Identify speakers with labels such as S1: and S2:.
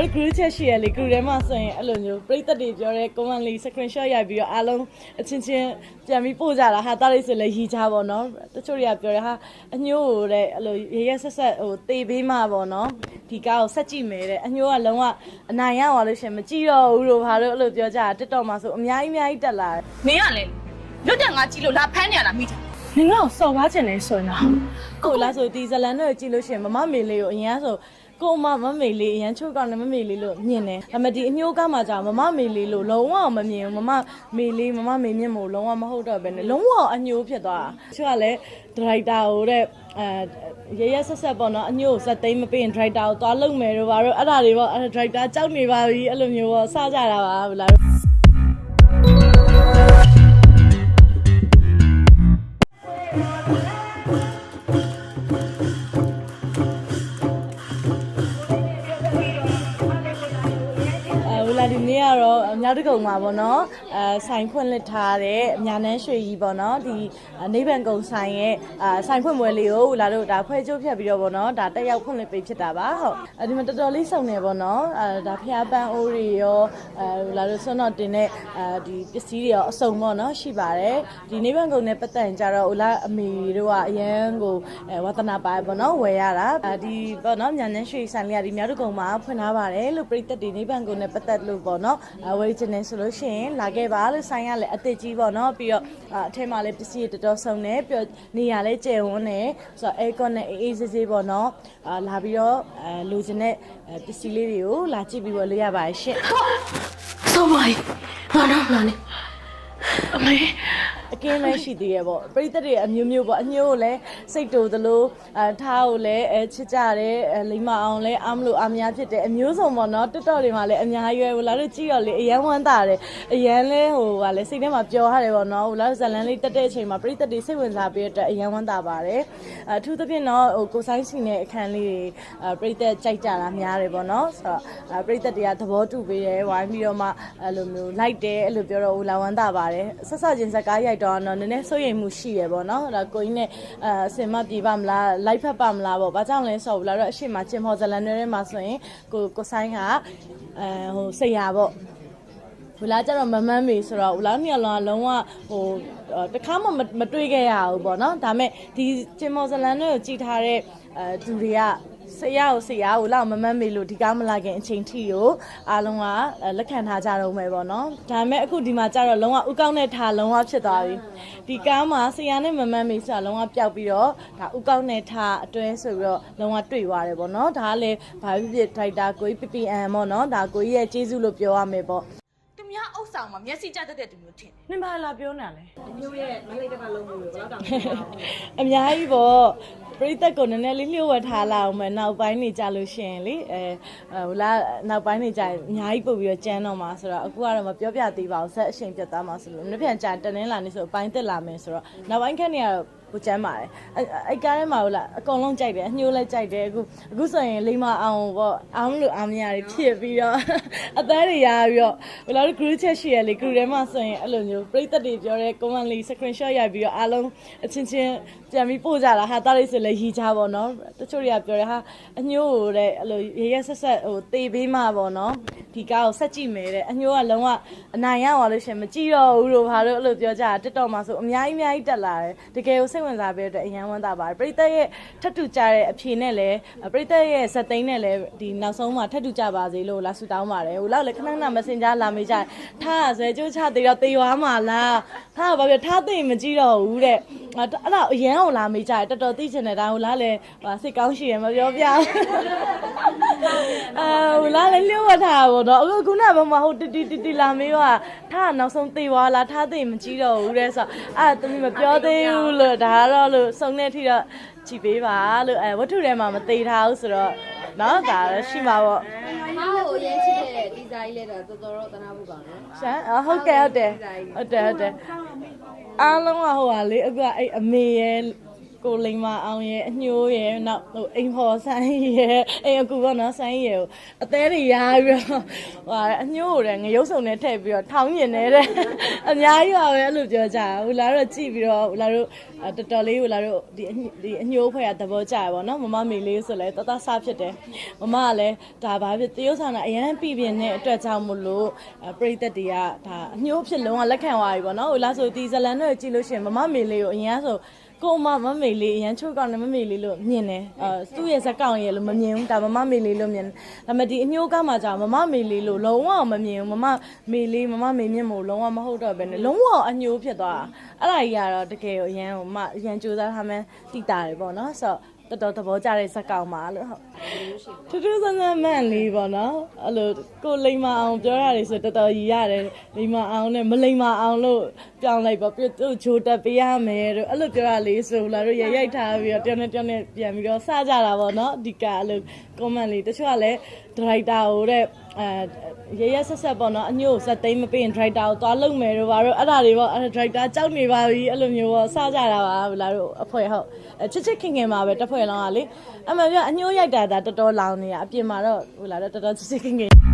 S1: တို့ group chat ရှိရလေ group ထဲမှာဆိုရင်အဲ့လိုမျိုးပရိသတ်တွေပြောတဲ့ comment လေး screenshot ရိုက်ပြီးတော့အားလုံးအချင်းချင်းပြန်ပြီးပို့ကြတာဟာတားလေးဆိုလည်းရီချပေါ့နော်တချို့တွေကပြောတယ်ဟာအညိုးကိုတဲ့အဲ့လိုရရဆက်ဆက်ဟိုတေးပေးမှပေါ့နော်ဒီကားကိုဆက်ကြည့်မယ်တဲ့အညိုးကလုံးဝအနိုင်ရသွားလို့ရှင်မကြည့်တော့ဘူးလို့ဘာလို့အဲ့လိုပြောကြတာ TikTok မှာဆိုအများကြီးတက်လာတယ်
S2: နင်းကလည်းလွတ်တဲ့ငါကြည့်လို့လာဖမ်းနေရတာမိတယ်
S1: နင်ကတော့စော်ကားချင်နေဆိုရင်တော့ကိုလားဆိုဒီဇလန်တို့ကြည့်လို့ရှိရင်မမမေလေးကိုအရင်ကဆိုကိုမမေလေးအရင်ချိုးကောင်းတယ်မမေလေးလို့မြင်တယ်ဒါပေမဲ့ဒီအညိုးကားမှာကြာမမမေလေးလို့လုံးဝမမြင်ဘူးမမေလေးမမေမြင့်မို့လုံးဝမဟုတ်တော့ပဲနဲ့လုံးဝအညိုးဖြစ်သွားတာချိုးကလည်းဒရိုက်တာဟိုတဲ့ရရဆက်ဆက်ပေါ့နော်အညိုးကိုဇက်သိမ်းမပေးရင်ဒရိုက်တာကိုသွားလုံမယ်တို့ဘာလို့အဲ့ဒါတွေပေါ့ဒရိုက်တာကြောက်နေပါပြီအဲ့လိုမျိုးပေါ့စကြတာပါဘလားဒီနေ့ကတော့မြောက်တကုံမှာပေါ့နော်ဆိုင်ဖွင့်လှစ်ထားတဲ့ညာနန်းရွှေကြီးပေါ့နော်ဒီနိဗ္ဗာန်ကုံဆိုင်ရဲ့ဆိုင်ဖွင့်ပွဲလေးကိုလာတို့ဒါဖွဲ့ကျိုးဖြတ်ပြီးတော့ပေါ့နော်ဒါတက်ရောက်ဖွင့်လှစ်ပေးဖြစ်တာပါဟုတ်ဒီမှာတော်တော်လေးစုံနေပေါ့နော်ဒါဖျားပန်းအိုးတွေရောလာတို့ဆွမ်းတော်တင်တဲ့ဒီပစ္စည်းတွေရောအစုံပေါ့နော်ရှိပါတယ်ဒီနိဗ္ဗာန်ကုံနဲ့ပတ်သက်ရင်ကြတော့လာအမေတို့ကအရန်ကိုဝါသနာပါပေါ့နော်ဝယ်ရတာဒီပေါ့နော်ညာနန်းရွှေဆိုင်လေးကဒီမြောက်တကုံမှာဖွင့်ထားပါတယ်လို့ပြည်သက်ဒီနိဗ္ဗာန်ကုံနဲ့ပတ်သက်လို့ပေါ့နော်ဝယ်ချင်တယ်ဆိုလို့ရှိရင်လာခဲ့ပါလို့ဆိုင်ရလဲအစ်စ်ကြီးပေါ့နော်ပြီးတော့အထက်မှာလည်းပစ္စည်းတော်တော်ဆုံးနေပြီးတော့နေရာလဲကျယ်ဝန်းနေဆိုတော့အဲကွန်နဲ့အေးဆေးဆေးပေါ့နော်လာပြီးတော့လိုချင်တဲ့ပစ္စည်းလေးတွေကိုလာကြည့်ပြီးတော့လို့ရပါတယ်ရှင့်ဆောမိုင်းဘာလို့လာနေအမေအကင်းလည်းရှိသေးရဲ့ပေါ့ပရိသတ်တွေအမျိုးမျိုးပေါ့အညိုးကိုလည်းစိတ်တူသလိုထားကိုလည်းချစ်ကြတယ်လိမ္မာအောင်လည်းအားမလို့အားမရဖြစ်တယ်အမျိုးစုံပေါ့နော်TikTokတွေမှာလည်းအများကြီးပဲဟိုလာလို့ကြည့်တော့လေအရန်ဝမ်းသာတယ်အရန်လဲဟိုဟာလေစိတ်ထဲမှာပျော်ရတယ်ပေါ့နော်ဟိုလာဇလန်လေးတက်တဲ့အချိန်မှာပရိသတ်တွေစိတ်ဝင်စားပြီးတော့အရန်ဝမ်းသာပါတယ်အထူးသဖြင့်တော့ဟိုကိုဆိုင်စီနဲ့အခန်းလေးတွေပရိသတ်ကြိုက်ကြတာများတယ်ပေါ့နော်ဆိုတော့ပရိသတ်တွေကသဘောတူပေးတယ်ဝိုင်းပြီးတော့မှအဲ့လိုမျိုးလိုက်တယ်အဲ့လိုပြောတော့ဟိုလာဝမ်းသာပါတယ်ဆက်ဆက်ချင်းဇက်ကားရိုက်တော့နည်းနည်းစိုးရိမ်မှုရှိရပေါ့နော်ဒါကိုကြီးနဲ့အစင်မပြေပါမလားလိုက်ဖက်ပါမလားပေါ့ဘာကြောင့်လဲဆိုတော့လာတော့အရှိမကျင်ဖော်ဇလန်တွေထဲမှာဆိုရင်ကိုဆိုင်ကဟိုစိတ်ရပေါ့ဟိုလာကြတော့မမန်းမေဆိုတော့ဟိုလာမြော်လောလုံးဝဟိုတခါမှမတွေ့ခဲ့ရဘူးပေါ့နော်ဒါမဲ့ဒီကျင်မော်ဇလန်တွေကိုကြည်ထားတဲ့သူတွေကဆရာကိုလောက်မမန်းမေလို့ဒီကားမလာခင်အချိန်ထိကိုအားလုံးကလက်ခံထားကြတော့မယ်ပေါ့နော်ဒါပေမဲ့အခုဒီမှာကျတော့လုံးဝဥကောင်းတဲ့ထားလုံးဝဖြစ်သွားပြီဒီကားမှာဆရာနဲ့မမန်းမေဆိုတာလုံးဝပျောက်ပြီးတော့ဒါဥကောင်းတဲ့ထားအတွဲဆိုပြီးတော့လုံးဝတွေ့သွားတယ်ပေါ့နော်ဒါကလည်းဘာဖြစ်ဒရိုက်တာကိုကြီး PPN ပေါ့နော်ဒါကိုကြီးရဲ့ကျေးဇူးလို့ပြောရမယ်ပေါ့
S2: သူများအုပ်ဆောင်မှာမျက်စိကျတတ်တဲ့သူမျိုးထင်တယ်
S1: နင်ဘာလာပြောနေလဲ
S3: မျိုးရဲ့မလေးတက်ကလုံးမျိုးဘယ်တော့တောင်
S1: အများကြီးပေါ့ပရိသတ်ကိုနည်းနည်းလေးလျှို့ဝှက်ထားလာအောင်မယ်နောက်ပိုင်းနေကြလို့ရှိရင်လေဟိုလာနောက်ပိုင်းနေကြရင်အများကြီးပို့ပြီးတော့ကျန်းတော့မှာဆိုတော့အခုကတော့မပြောပြသေးပါဘူးဆက်အချိန်ပြတ်သားမှာဆိုလို့နှစ်ပြန်ကြာတနင်္လာနေ့ဆိုအပိုင်းတက်လာမယ်ဆိုတော့နောက်ပိုင်းခက်နေရတော့ကိုကျမ်းပါတယ်အဲ့ကားထဲမှာဟုတ်လားအကုန်လုံးကြိုက်တယ်အညှိုးလည်းကြိုက်တယ်အခုဆိုရင်လိမ္မာအောင်ပေါ့အားမလို့အားမရတွေဖြစ်ပြီးတော့အသားတွေရပြီးတော့ဟိုလာတို့ group chat ရှိရလေ group ထဲမှာဆိုရင်အဲ့လိုမျိုးပရိသတ်တွေပြောတဲ့ comment လေး screenshot ရိုက်ပြီးတော့အားလုံးအချင်းချင်းပြန်ပြီးပို့ကြတာဟာတားလေးဆိုလည်းရီချပေါ့နော်တချို့တွေကပြောတယ်ဟာအညိုးကိုတဲ့အဲ့လိုရရဆက်ဆက်ဟိုတေးပေးမှပေါ့နော်ဒီကားကိုဆက်ကြည့်မယ်တဲ့အညိုးကလုံးဝအနိုင်ရသွားလို့ရှင်မကြည့်တော့ဘူးလို့ဘာလို့အဲ့လိုပြောကြတာ TikTok မှာဆိုအများကြီးတက်လာတယ်တကယ်ကိုစိတ်ဝင်စားပြီးတော့အရန်ဝမ်းသာပါတယ်ပရိသတ်ရဲ့ထပ်တူကြတဲ့အဖြေနဲ့လည်းပရိသတ်ရဲ့ဇက်သိန်းနဲ့လည်းဒီနောက်ဆုံးမှာထပ်တူကြပါစေလို့လာဆူတောင်းပါတယ်ဟိုလောက်လည်းခဏခဏ Messenger လာမေးကြထားဆွဲကြိုးချသေးတော့တေးရွာမှာလားထားဘာပြောထားသိမကြည့်တော့ဘူးတဲ့အဲ့ဒါအရန်ကိုလာမေးကြတယ်တော်တော်သိချင်တယ်ဒါဟိုလားလည်းစိတ်ကောင်းရှိရမပြောပြဟိုလားလည်းလျှို့ဝှက်ထားပါတော့အခုနကဘာမှဟိုတီလာမေးကထားနောက်ဆုံးတေးွားလားထားသိမကြည့်တော့ဘူးတဲ့ဆိုအဲ့သမီးမပြောသေးဘူးလို့ဒါကတော့လို့စုံတဲ့အထိတော့ကြည်ပေးပါလို့ဝတ္ထုထဲမှာမသေးထားဘူးဆိုတော့နော်ဒါရှိမှာပေါ့
S3: မောင်ကိုရေးချစ်တဲ့ဒီဇိုင်းလေးတော့တော်တော်တနာဖို့ပါနော်
S1: ရှမ်းဟုတ်ကဲ့အားလုံးကဟိုဟာလေအခုကအဲ့အမေရဲ့ ကိုလိမ္မာအောင်ရဲ့အညိုးရဲ့နောက်ဟိုအိမ်ဖော်ဆိုင်ရဲ့အိမ်အကူပေါ့နော်ဆိုင်ရဲ့ကိုအသေးတွေရာပြီးတော့ဟိုအညိုးကိုလည်းငရုတ်စုံနဲ့ထည့်ပြီးတော့ထောင်းညင်နေတဲ့အများကြီးပါပဲအဲ့လိုပြောကြဟိုလာတော့ကြည့်ပြီးတော့ဟိုလာတို့တော်တော်လေးဟိုလာတို့ဒီအညိုးဖွဲ့ရသဘောကျရပါတော့မမမေလေးဆိုလဲတတဆဖြစ်တယ်မမကလည်းဒါဘာဖြစ်တရုတ်ဆောင်တာအရန်ပြပြတဲ့အတွက်ကြောင့်မလို့ပရိသတ်တွေကဒါအညိုးဖြစ်လုံးဝလက်ခံသွားပြီပေါ့နော်ဟိုလာဆိုဒီဇလန်တွေကြည့်လို့ရှိရင်မမမေလေးကိုအရင်ဆိုကိုမမမေလေးအရန်ချိုးကောင်းတယ်မမေလေးလို့မြင်တယ်သူ့ရဲ့ဇက်ကောင်ရဲ့လို့မမြင်ဘူးဒါမမမေလေးလို့မြင်တယ်ဒါပေမဲ့ဒီအညိုးကမှကြာမမမေလေးလို့လုံးဝမမြင်ဘူးမမမေလေးမမမေမြင့်မို့လုံးဝမဟုတ်တော့ပဲနဲ့လုံးဝအညိုးဖြစ်သွားတာအဲ့ဒါကြီးကတော့တကယ်ကိုအရန်ဟိုမအရန်ကြိုးစားထားမှန်းသိတာတယ်ပေါ့နော်ဆိုတော့တော်တော်သဘောကျတဲ့ဇက်ကောင်ပါလို့ဟုတ်ထူးထူးဆန်းဆန်းမှန်လေးပေါ့နော်အဲ့လိုကိုလိမ္မာအောင်ပြောရတယ်ဆိုတော်တော်ရည်ရတယ်လိမ္မာအောင်နဲ့မလိမ္မာအောင်လို့ပြောင်းလိုက်ပေါ့ပြသူ့ဂျိုးတက်ပေးရမယ်တို့အဲ့လိုပြောရလေးဆိုလာတို့ရိုက်ထားပြီးတော့တယောက်နဲ့ပြန်ပြီးတော့စကြတာပေါ့နော်ဒီကအဲ့လို comment လေးတချို့ကလည်း director ဟိုတဲ့ရဆက်ဆက်ပေါ့နော်အညို့ဇက်သိမ်းမပေးရင် director ကိုသွားလုံမယ်တို့ဘာတို့အဲ့ဒါတွေပေါ့အဲ့ director ကြောက်နေပါပြီအဲ့လိုမျိုးပေါ့စကြတာပါလာတို့အဖွဲဟုတ်ချစ်ခင်ခင်ပါပဲတစ်ဖွဲလောင်းကလေအမှန်ပြအညို့ရိုက်တာဒါတော်တော်လောင်နေတာအပြင်မှာတော့ဟိုလာတော့တော်တော်ချစ်ခင်ခင်